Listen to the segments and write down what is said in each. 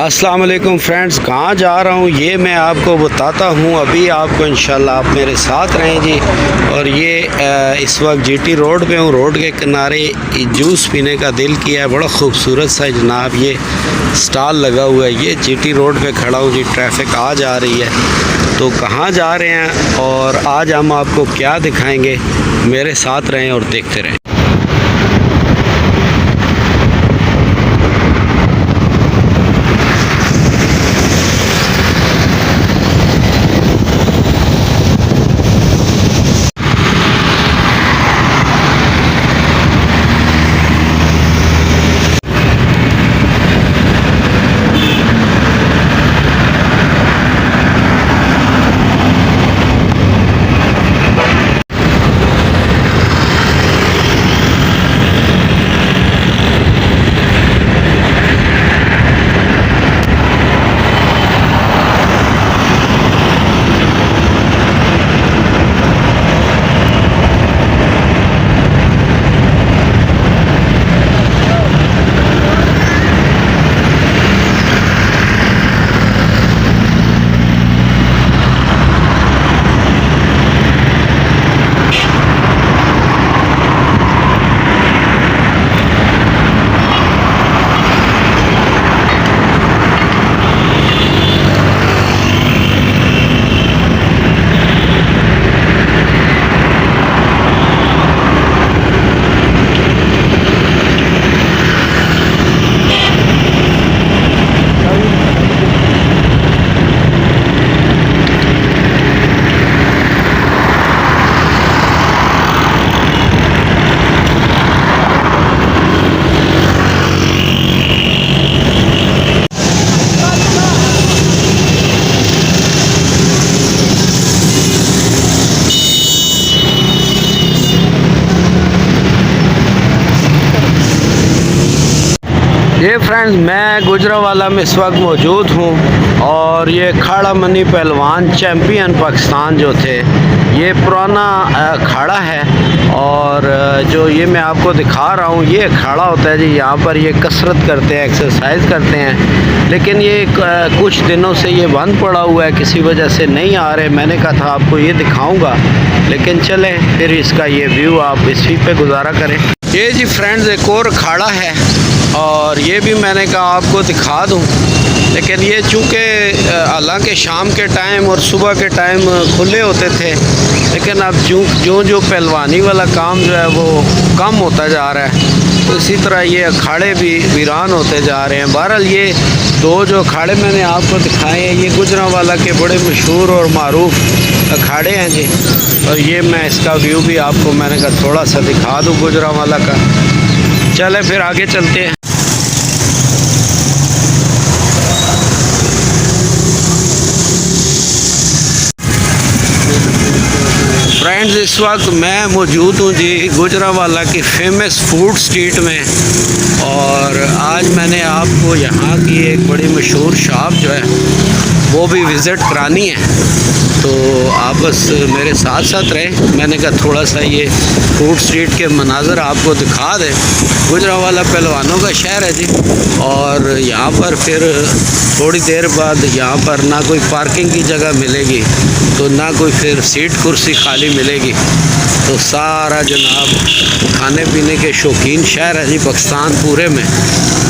अस्सलाम वालेकुम फ्रेंड्स, कहाँ जा रहा हूँ ये मैं आपको बताता हूँ अभी आपको इंशाल्लाह। आप मेरे साथ रहें जी। और ये इस वक्त जीटी रोड पे हूँ। रोड के किनारे जूस पीने का दिल किया है। बड़ा खूबसूरत सा जनाब ये स्टॉल लगा हुआ है। ये जीटी रोड पे खड़ा हूँ जी। ट्रैफिक आ जा रही है, तो कहाँ जा रहे हैं और आज हम आपको क्या दिखाएँगे, मेरे साथ रहें और देखते रहें। ये फ्रेंड्स, मैं गुजरावाला में इस वक्त मौजूद हूँ और ये खाड़ा मनी पहलवान चैम्पियन पाकिस्तान जो थे, ये पुराना अखाड़ा है। और जो ये मैं आपको दिखा रहा हूँ ये अखाड़ा होता है जी। यहाँ पर ये कसरत करते हैं, एक्सरसाइज करते हैं, लेकिन ये कुछ दिनों से ये बंद पड़ा हुआ है, किसी वजह से नहीं आ रहे। मैंने कहा था आपको ये दिखाऊँगा, लेकिन चलें फिर इसका ये व्यू आप इसी पे गुजारा करें। ये जी फ्रेंड्स एक और अखाड़ा है और ये भी मैंने कहा आपको दिखा दूं, लेकिन ये चूँकि हालांकि शाम के टाइम और सुबह के टाइम खुले होते थे, लेकिन अब जो पहलवानी वाला काम जो है वो कम होता जा रहा है, तो इसी तरह ये अखाड़े भी वीरान होते जा रहे हैं। बहरहाल ये दो जो अखाड़े मैंने आपको दिखाए हैं, ये गुजरावाला के बड़े मशहूर और मारूफ अखाड़े हैं जी। और ये मैं इसका व्यू भी आपको मैंने कहा थोड़ा सा दिखा दूँ गुजरावाला का। चले फिर आगे चलते हैं। फ्रेंड्स, इस वक्त मैं मौजूद हूँ जी गुजरावाला की फेमस फूड स्ट्रीट में, और आज मैंने आपको यहाँ की एक बड़ी मशहूर शॉप जो है वो भी विज़िट करानी है, तो आप बस मेरे साथ साथ रहे। मैंने कहा थोड़ा सा ये फूड स्ट्रीट के मनाज़र आपको दिखा दें। गुजरावाला पहलवानों का शहर है जी, और यहाँ पर फिर थोड़ी देर बाद यहाँ पर ना कोई पार्किंग की जगह मिलेगी, तो ना कोई फिर सीट कुर्सी खाली मिलेगी। तो सारा जनाब खाने पीने के शौकीन शहर है जी पाकिस्तान पूरे में।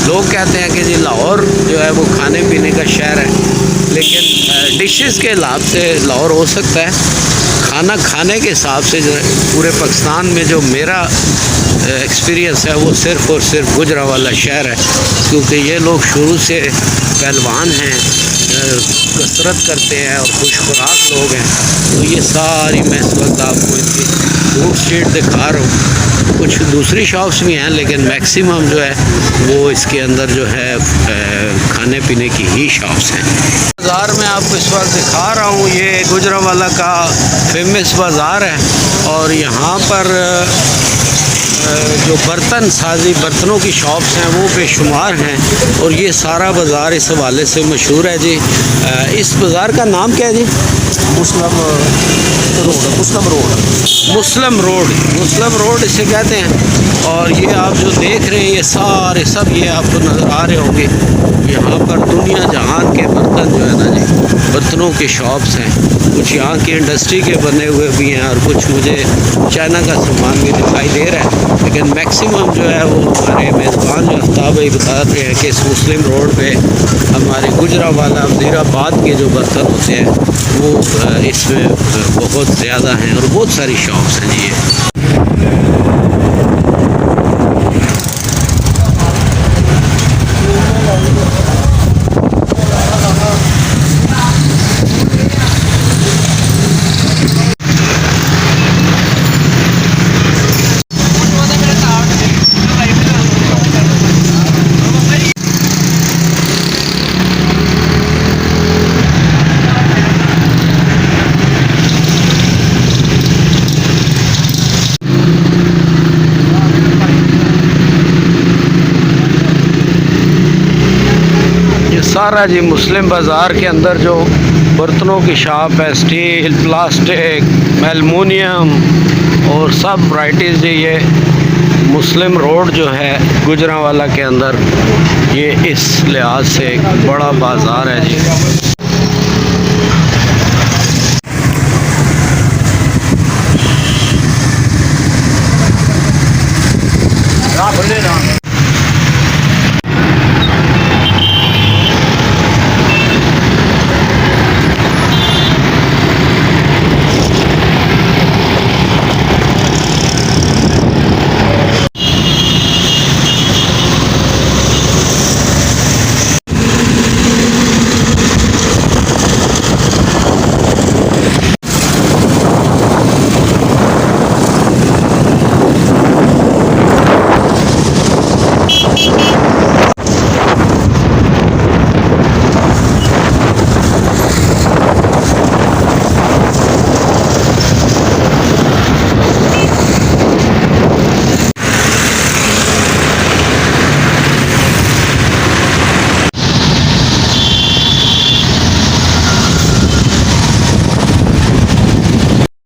लोग कहते हैं कि जी लाहौर जो है वो खाने पीने का शहर है, लेकिन डिशेस के हिसाब से लाहौर हो सकता है, खाना खाने के हिसाब से जो है पूरे पाकिस्तान में जो मेरा एक्सपीरियंस है वो सिर्फ़ और सिर्फ गुजरावाला शहर है, क्योंकि ये लोग शुरू से पहलवान हैं, कसरत करते हैं और खुश खुराक लोग हैं। तो ये सारी मैं इस वक्त आपको इनकी फूड स्ट्रीट दिखा रहा हूँ। कुछ दूसरी शॉप्स भी हैं, लेकिन मैक्सिमम जो है वो इसके अंदर जो है खाने पीने की ही शॉप्स हैं। बाज़ार में आपको इस वक्त दिखा रहा हूँ, ये गुजरावाला का फेमस बाज़ार है, और यहाँ पर जो बर्तन साजी बर्तनों की शॉप्स हैं वो बेशुमार हैं, और ये सारा बाज़ार इस हवाले से मशहूर है जी। इस बाज़ार का नाम क्या है जी? मुस्लिम रोड इसे कहते हैं। और ये आप जो देख रहे हैं ये सारे सब ये आपको नज़र आ रहे होंगे, यहाँ पर दुनिया जहान के बर्तन जो है ना जी, बर्तनों के शॉप्स हैं। कुछ यहाँ की इंडस्ट्री के बने हुए भी हैं और कुछ मुझे चाइना का सामान भी दिखाई दे रहा है, लेकिन मैक्सिमम जो है वो हमारे मेज़बान जो आफ्ताब भाई बता रहे हैं कि इस मुस्लिम रोड पे हमारे गुजरावाला वज़ीराबाद के जो बर्तन होते हैं वो इसमें बहुत ज़्यादा हैं और बहुत सारी शॉप्स हैं जी ये। सारा जी मुस्लिम बाज़ार के अंदर जो बर्तनों की शॉप है, स्टील, प्लास्टिक, एलुमिनियम और सब वैराइटीज़ जी, ये मुस्लिम रोड जो है गुजरांवाला के अंदर, ये इस लिहाज से एक बड़ा बाज़ार है जी।